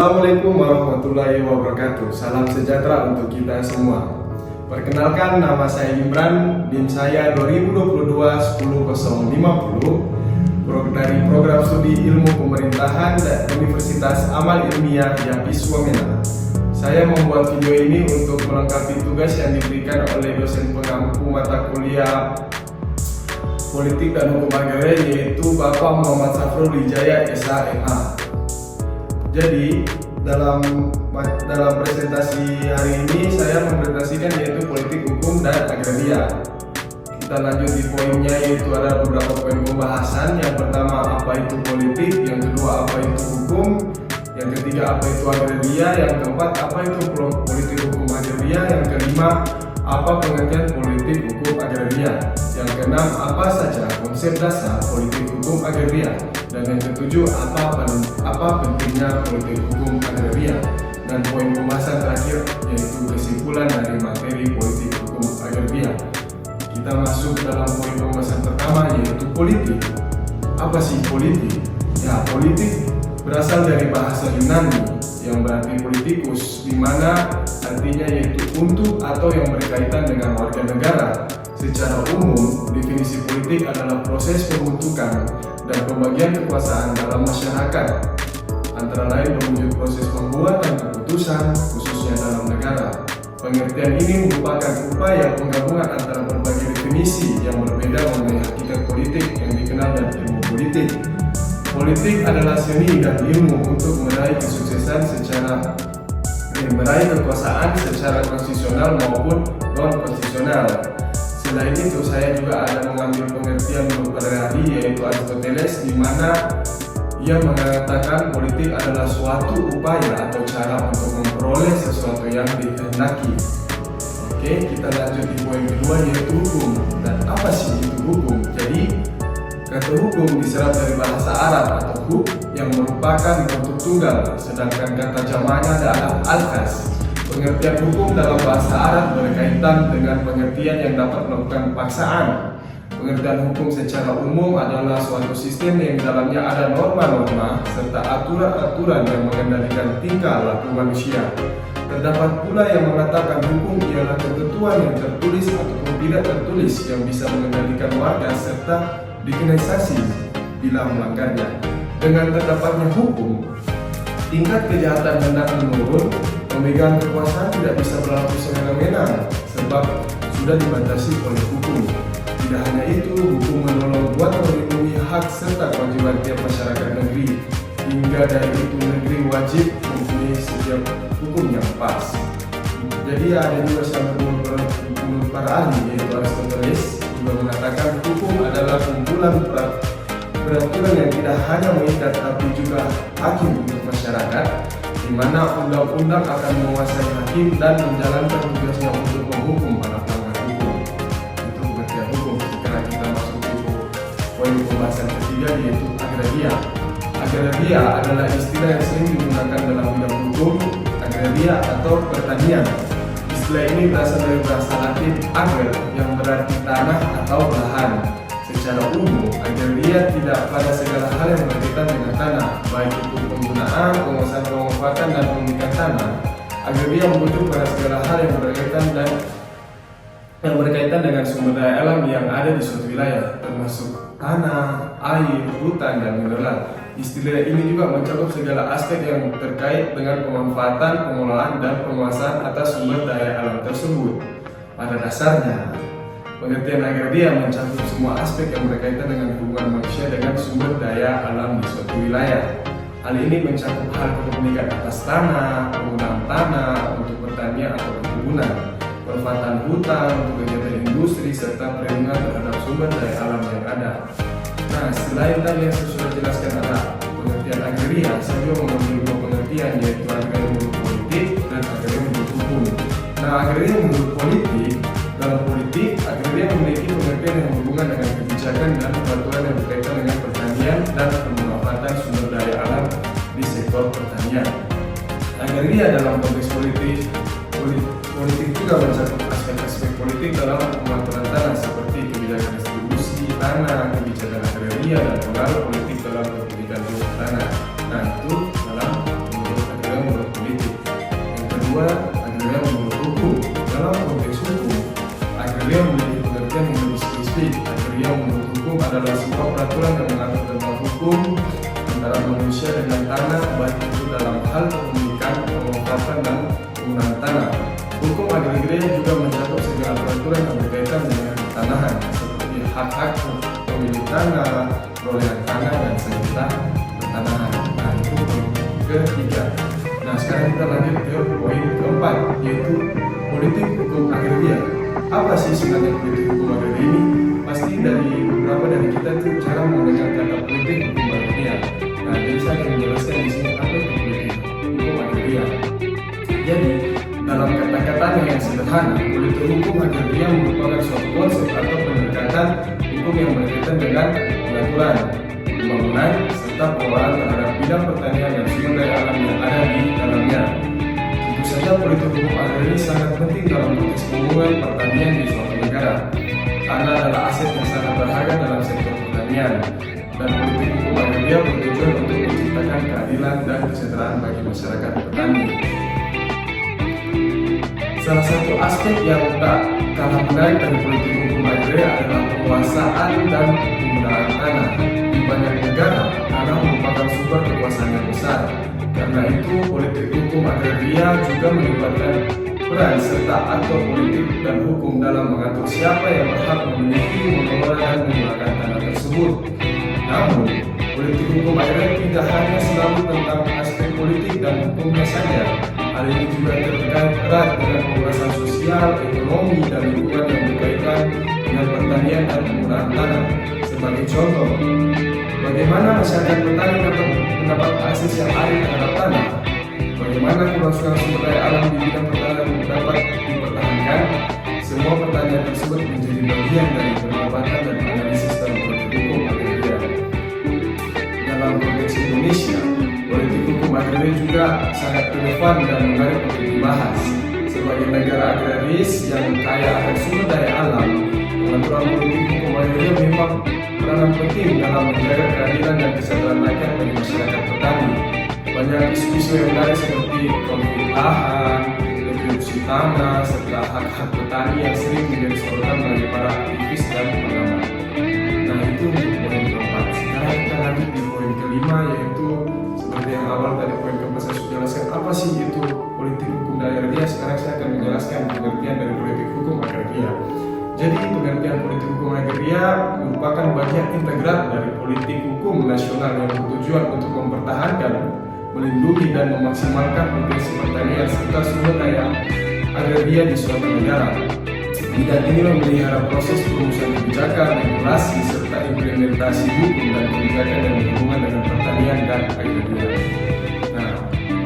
Assalamualaikum warahmatullahi wabarakatuh. Salam sejahtera untuk kita semua. Perkenalkan, nama saya Imran, NIM saya 2022-10050, dari Program Studi Ilmu Pemerintahan dan Universitas Amal Ilmiah Yapis Wamena. Saya membuat video ini untuk melengkapi tugas yang diberikan oleh dosen pengampu mata kuliah Politik dan Hukum Agraria, yaitu Bapak Muhammad Safrul Wijaya SH.MA. Jadi dalam presentasi hari ini saya mempresentasikan yaitu politik, hukum, dan agraria. Kita lanjut di poinnya, yaitu ada beberapa poin pembahasan. Yang pertama, apa itu politik; yang kedua, apa itu hukum; yang ketiga, apa itu agraria; yang keempat, apa itu politik, hukum, agraria; yang kelima, apa pengertian politik, hukum, agraria; yang keenam, apa saja konsep dasar politik, hukum, agraria; dan yang ketujuh, apa pentingnya politik, hukum, agraria. Dan poin pembahasan terakhir yaitu kesimpulan dari materi politik, hukum, agraria. Kita masuk dalam poin pembahasan pertama, yaitu politik. Apa sih politik? Ya, politik berasal dari bahasa Yunani yang berarti politikus, di mana artinya yaitu untuk atau yang berkaitan dengan warga negara. Secara umum, definisi politik adalah proses pembentukan dan pembagian kekuasaan dalam masyarakat, antara lain berwujud proses pembuatan keputusan, khususnya dalam negara. Pengertian ini merupakan upaya penggabungan antara berbagai definisi yang berbeda mengenai hakikat politik yang dikenal dan ilmu politik. Politik adalah seni dan ilmu untuk meraih kesuksesan meraih kekuasaan secara konstitusional maupun non-konstitusional. Selain itu, saya juga ada mengambil pengertian menurut Harari, yaitu Aristoteles, di mana ia mengatakan politik adalah suatu upaya atau cara untuk memperoleh sesuatu yang dikehendaki. Oke, kita lanjut di poin kedua, yaitu hukum. Dan apa sih itu hukum? Jadi, kata hukum diserap dari bahasa Arab atau huk, yang merupakan bentuk tunggal, sedangkan kata jamaknya adalah al-kas. Pengertian hukum dalam bahasa Arab berkaitan dengan pengertian yang dapat melakukan paksaan. Pengertian hukum secara umum adalah suatu sistem yang di dalamnya ada norma-norma serta aturan-aturan yang mengendalikan tingkah laku manusia. Terdapat pula yang mengatakan hukum ialah ketentuan yang tertulis ataupun tidak tertulis yang bisa mengendalikan warga serta dikenai sanksi bila melanggarnya. Dengan terdapatnya hukum, tingkat kejahatan hendak menurun. Pemegang kekuasaan tidak bisa berlaku semena-mena sebab sudah dibatasi oleh hukum. Tidak hanya itu, hukum menolong buat melindungi hak serta kewajiban tiap masyarakat negeri. Hingga dari itu, negeri wajib mempunyai setiap hukum yang pas. Jadi ada juga menurut para ahli, yaitu Aristoteles, juga mengatakan hukum adalah kumpulan peraturan yang tidak hanya mengikat tapi juga hakim untuk masyarakat, di mana undang-undang akan menguasai hakim dan menjalankan tugasnya untuk menghukum para pelanggar hukum. Itu pengertian hukum. Sekarang kita masuk ke poin pembahasan ketiga, yaitu agraria. Agraria adalah istilah yang sering digunakan dalam bidang hukum, agraria atau pertanian. Istilah ini berasal dari bahasa Latin ager, yang berarti tanah atau lahan. Secara umum, agraria tidak pada segala hal yang berkaitan dengan tanah, baik itu penggunaan, penguasaan, pemanfaatan, dan pemilikan tanah. Agraria merujuk pada segala hal yang berkaitan dengan sumber daya alam yang ada di suatu wilayah, termasuk tanah, air, hutan, dan mineral. Istilah ini juga mencakup segala aspek yang terkait dengan pemanfaatan, pengelolaan, dan penguasaan atas sumber daya alam tersebut. Pada dasarnya, pengertian agraria mencakup semua aspek yang berkaitan dengan hubungan manusia dengan sumber daya alam di suatu wilayah. Hal ini mencakup hal kepemilikan atas tanah, penggunaan tanah untuk pertanian atau perkebunan, pemanfaatan hutan untuk kegiatan industri, serta perlindungan terhadap sumber daya alam yang ada. Nah, selain tadi yang saya sudah jelaskan ada pengertian agraria, saya juga mengambil dua pengertian, yaitu agraria menurut politik dan agraria menurut hukum. Nah, agraria menurut politik, dalam politik, agraria memiliki pengertian yang berhubungan dengan kebijakan dan peraturan yang berkaitan dengan pertanian dan pemanfaatan sumber daya alam di sektor pertanian. Agraria dalam konteks politik juga mencakup aspek-aspek politik dalam pengaturan tanah, seperti kebijakan distribusi tanah, kebijakan agraria, dan pengaruh politik dalam kepemilikan tanah. Nah, itu dalam menurut agraria kedua, agraria menurut hukum. Dalam konteks hukum, agraria memiliki pengertian yang lebih spesifik. Agraria menurut hukum adalah sebuah peraturan yang mengatur tentang hukum antara manusia dengan tanah, baik itu dalam hal kepemilikan, pemanfaatan, dan penggunaan tanah. Hukum agraria juga mencakup segala peraturan yang berkaitan dengan tanahan, seperti hak-hak pemilik tanah, perolehan tanah, dan sengketa pertanahan. Nah, itu poin ketiga. Nah, sekarang kita lanjut ke poin keempat, yaitu politik hukum agraria. Apa sih sebenarnya politik hukum agraria ini? Pasti dari beberapa dari kita tuh jarang mendengar kata politik hukum agraria. Nah, jadi saya akan menjelaskan di sini apa itu politik hukum agraria. Jadi, dalam kata-katanya yang sederhana, politik hukum agraria merupakan suatu konsep atau pendekatan hukum yang berkaitan dengan pengaturan, pembangunan, serta pengelolaan terhadap bidang pertanian dan sumber daya alam yang ada di dalamnya. Tentu saja politik hukum agraria sangat penting dalam konteks hubungan pertanian di suatu negara. Tanah adalah aset yang sangat berharga dalam sektor pertanian, dan politik hukum agraria bertujuan untuk menciptakan keadilan dan kesejahteraan bagi masyarakat petani. Salah satu aspek yang tak kalah menarik dari politik hukum agraria adalah penguasaan dan penggunaan tanah. Di banyak negara, tanah merupakan sumber kekuasaan yang besar. Karena itu, politik hukum agraria juga melibatkan peran serta aktor politik dan hukum dalam mengatur siapa yang berhak memiliki, mengelola, dan menggunakan tanah tersebut. Namun, politik hukum agraria tidak hanya selalu tentang aspek politik dan hukumnya saja. Hal ini juga terkait erat dengan pembahasan sosial, ekonomi, dan lingkungan yang berkaitan dengan pertanian dan penggunaan tanah. Sebagai contoh, bagaimana masyarakat petani dapat mendapat akses yang adil terhadap tanah? Bagaimana kelangsungan sumber daya alam di bidang pertanian dapat dipertahankan? Semua pertanyaan tersebut menjadi bagian dari perdebatan dan analisis dalam politik hukum agraria. Dalam konteks Indonesia, politik hukum agraria juga sangat relevan dan menarik untuk dibahas. Sebagai negara agraris yang kaya akan sumber daya alam, pengaturan politik hukum agraria memang peranan penting dalam menjaga keadilan dan kesejahteraan rakyat bagi masyarakat petani. Banyak isu-isu yang menarik seperti konflik lahan, retribusi tanah, serta hak-hak petani yang sering menjadi sorotan bagi para aktivis dan pengamat. Nah, itu untuk poin keempat. Sekarang kita lanjut di poin kelima, yaitu seperti yang awal tadi poin keempat saya sudah jelaskan apa sih itu politik hukum agraria. Sekarang saya akan menjelaskan pengertian dari politik hukum agraria. Jadi pengertian politik hukum agraria merupakan bagian integral dari politik hukum nasional yang bertujuan untuk mempertahankan, melindungi, dan memaksimalkan potensi pertanian serta sumber daya agraria di suatu negara. Bidang ini memelihara proses perumusan kebijakan, regulasi, serta implementasi hukum dan kebijakan yang berhubungan dengan pertanian dan agraria. Nah,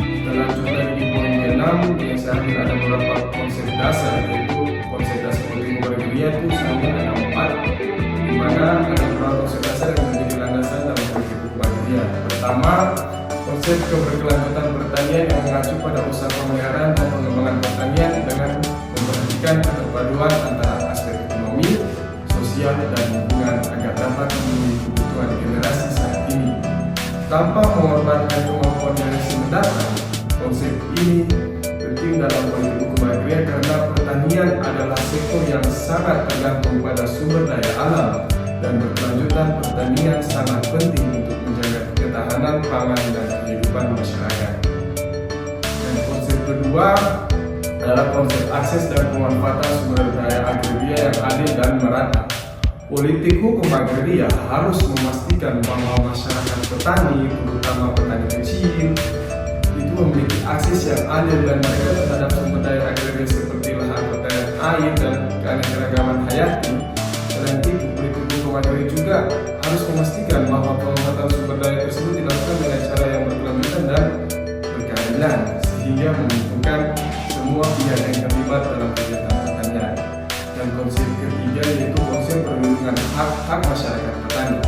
kita lanjut lagi di poin ke-6 yang saya ambil ada beberapa konsep dasar, yaitu konsep dasar politik hukum agraria itu saya ada 4, di mana ada beberapa konsep dasar yang menjadi landasan dalam politik hukum agraria. Pertama, konsep keberkelanjutan pertanian yang mengacu pada usaha pemeliharaan dan pengembangan pertanian dengan memperhatikan keterpaduan antara aspek ekonomi, sosial, dan lingkungan agar dapat memenuhi kebutuhan generasi saat ini tanpa mengorbankan kemampuan generasi mendatang. Konsep ini penting dalam politik hukum agraria karena pertanian adalah sektor yang sangat tergantung pada sumber daya alam, dan berkelanjutan pertanian sangat penting untuk menjaga ketahanan pangan dan kehidupan masyarakat. Dan konsep kedua adalah konsep akses dan pemanfaatan sumber daya agraria yang adil dan merata. Politik hukum agraria harus memastikan bahwa masyarakat petani, terutama petani kecil, itu memiliki akses yang adil dan merata terhadap sumber daya agraria seperti lahan pertanian, air, dan keanekaragaman hayati. Selain itu, politik hukum agraria juga harus memastikan bahwa pemanfaatan sumber daya tersebut dilakukan dengan cara yang berkelanjutan dan berkeadilan, sehingga menguntungkan semua pihak yang terlibat dalam kegiatan pertanian. Dan konsep ketiga yaitu konsep perlindungan hak-hak masyarakat petani.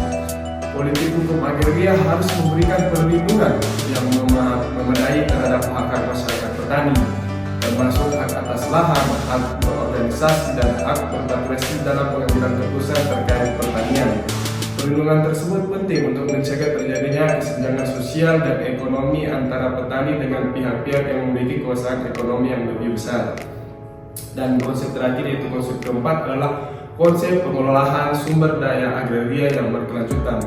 Politik hukum agraria harus memberikan perlindungan yang memadai terhadap hak-hak masyarakat petani, termasuk hak atas lahan, hak berorganisasi, dan hak berpartisipasi dalam pengambilan keputusan terkait pertanian. Perlindungan tersebut penting untuk mencegah terjadinya kesenjangan sosial dan ekonomi antara petani dengan pihak-pihak yang memiliki kekuasaan ekonomi yang lebih besar. Dan konsep terakhir, yaitu konsep keempat, adalah konsep pengelolaan sumber daya agraria yang berkelanjutan.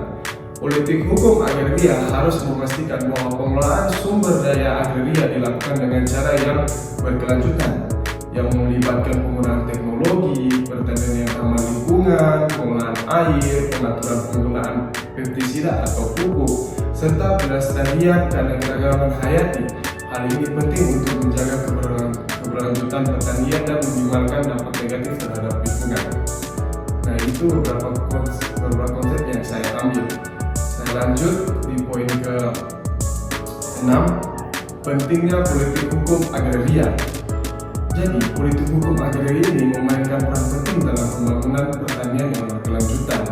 Politik hukum agraria harus memastikan bahwa pengelolaan sumber daya agraria dilakukan dengan cara yang berkelanjutan, yang melibatkan penggunaan teknologi, pertanian yang ramah lingkungan, pengolahan air, pengaturan penggunaan pestisida atau pupuk, serta pelestarian keanekaragaman hayati. Hal ini penting untuk menjaga keberlanjutan pertanian dan meminimalkan dampak negatif terhadap lingkungan. Nah, itu beberapa konsep yang saya ambil. Saya lanjut di poin ke-6, pentingnya politik hukum agraria. Jadi, politik hukum agraria ini memainkan peran penting dalam pembangunan pertanian yang berkelanjutan.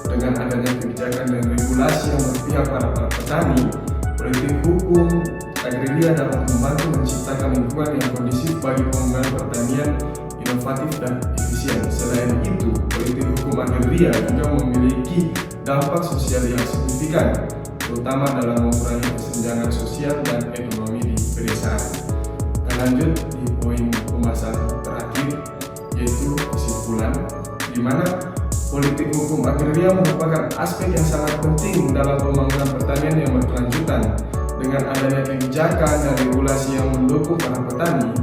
Dengan adanya kebijakan dan regulasi yang berpihak pada para petani, politik hukum agraria dapat membantu menciptakan lingkungan yang kondusif bagi pengembangan pertanian inovatif dan efisien. Selain itu, politik hukum agraria juga memiliki dampak sosial yang signifikan, terutama dalam mengurangi kesenjangan sosial dan ekonomi di pedesaan. Kita lanjut di poin pembahasan terakhir, yaitu kesimpulan, di mana politik hukum agraria merupakan aspek yang sangat penting dalam pembangunan pertanian yang berkelanjutan. Dengan adanya kebijakan dan regulasi yang mendukung para petani,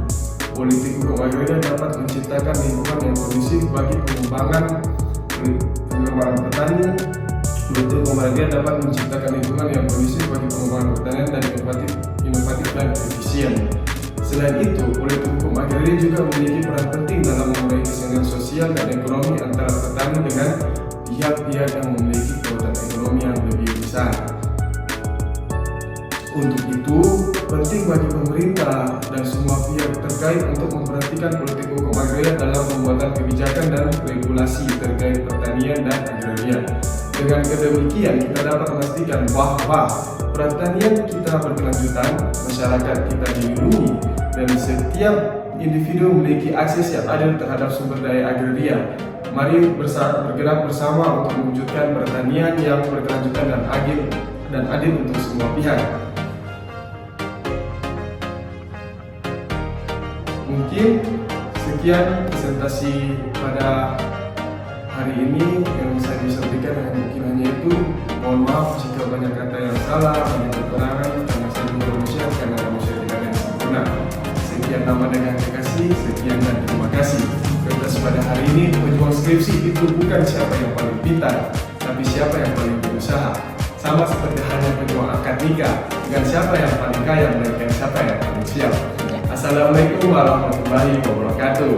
politik hukum agraria dapat menciptakan lingkungan yang kondusif bagi pengembangan petani. Politik hukum agraria dapat menciptakan lingkungan yang kondusif bagi pengembangan pertanian dan inovatif dan efisien. Selain itu, politik hukum agraria juga memiliki peran penting dalam mengurangi kesenjangan sosial dan ekonomi antara petani dengan pihak-pihak yang memiliki kekuatan ekonomi yang lebih besar. Untuk itu, penting bagi pemerintah dan semua pihak terkait untuk memperhatikan politik hukum agraria dalam pembuatan kebijakan dan regulasi terkait pertanian dan agraria. Dengan kedemikian, kita dapat memastikan bahwa pertanian kita berkelanjutan, masyarakat kita dilindungi, dan setiap individu memiliki akses yang adil terhadap sumber daya agraria. Mari bergerak bersama untuk mewujudkan pertanian yang berkelanjutan dan adil untuk semua pihak. Mungkin sekian presentasi pada hari ini yang bisa disampaikan, mungkin hanya itu. Mohon maaf jika banyak kata yang salah, banyak kekurangan, karena saya juga manusia, karena manusia tidak ada yang sempurna. Sekian nama dengan kasih, sekian dan terima kasih. Kertas pada hari ini, pejuang skripsi itu bukan siapa yang paling pintar, tapi siapa yang paling berusaha. Sama seperti halnya pejuang akad nikah, dengan siapa yang paling kaya, melainkan siapa yang paling siap. Assalamualaikum warahmatullahi wabarakatuh.